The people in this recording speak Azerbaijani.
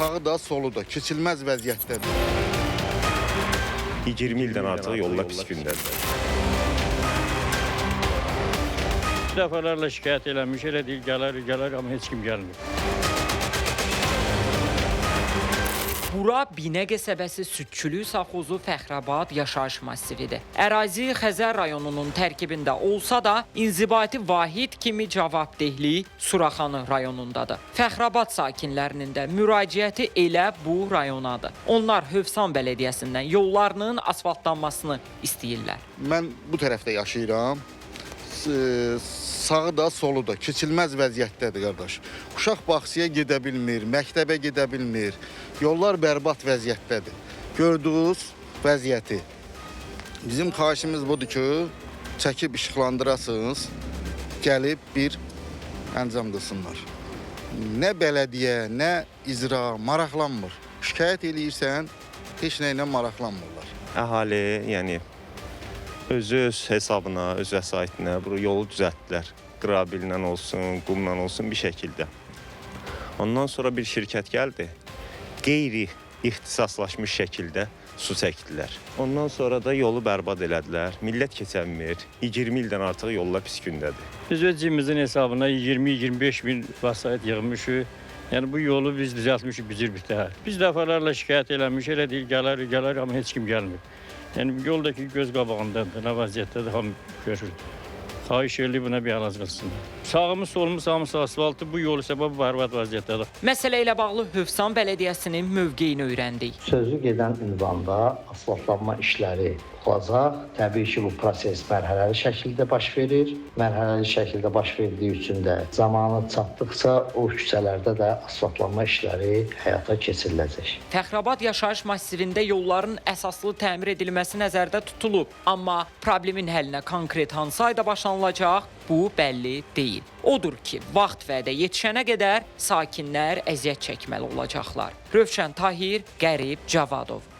sağı da, solu da keçilməz vəziyyətdədir. 20 ildən artıq yollar pis gündədir. Dəfələrlə şikayət eləmiş, elə deyil, gələr, amma heç kim gəlmir. Bura Binə qəsəbəsi Südçülük Savxozu Fəxrabad yaşayış massividir. Ərazi Xəzər rayonunun tərkibində olsa da, inzibati vahid kimi cavabdehlik Suraxanı rayonundadır. Fəxrabad sakinlərinin də müraciəti elə bu rayonadır. Onlar Hövsan bələdiyyəsindən yollarının asfaltlanmasını istəyirlər. Mən bu tərəfdə yaşayıram. Sağı da, solu da keçilməz vəziyyətdədir qardaş. Uşaq bağçaya gedə bilmir, məktəbə gedə bilmir. Yollar bərbad vəziyyətdədir. Gördüyünüz vəziyyəti. Bizim xahişimiz budur ki, çəkib işıqlandırasınız, gəlib bir əncamdasınlar. Nə bələdiyyə, nə icra maraqlanmır. Şikayət eləyirsən, heç nə ilə maraqlanmırlar. Əhali, yəni öz hesabına, öz vəsaitinə bu yolu düzəltdilər. Qrabillə olsun, qumla olsun bir şəkildə. Ondan sonra bir şirkət gəldi. Qeyri-ixtisaslaşmış şəkildə su çəkdilər. Ondan sonra da yolu bərbad elədilər. Millət keçənmir. 20 ildən artıq yollar pis gündədir. Biz öz cibimizin hesabına 20-25 min vasayət yığmışıq. Yəni bu yolu biz düzəltmişik bir təhər. Biz dəfələrlə şikayət eləmiş, elə deyil, gələr, amma heç kim gəlmir. Yəni yoldakı göz qabağındadır, nə vəziyyətdədir, hamı görür. Xahiş eləyib buna bir əlac qılsın. Sağımız, solumuz, hamısı asfaltı, bu yolu səbəb bərbad vəziyyətdədir. Məsələ ilə bağlı Hövsan bələdiyyəsinin mövqeyini öyrəndik. Sözü gedən ünvanda asfaltlanma işləri olacaq. Təbii ki, bu proses mərhələli şəkildə baş verir. Mərhələli şəkildə baş verdiyi üçün də zamanı çatdıqca o küçələrdə də asfaltlanma işləri həyata keçiriləcək. Fəxrabad yaşayış massivində yolların əsaslı təmir edilməsi nəzərdə tutulub. Amma problemin həllinə konkret hansı ayda başlanılacaq, bu bəlli deyil. Odur ki, vaxt vədə yetişənə qədər sakinlər əziyyət çəkməli olacaqlar. Rövşən Tahir, Qərib Cavadov.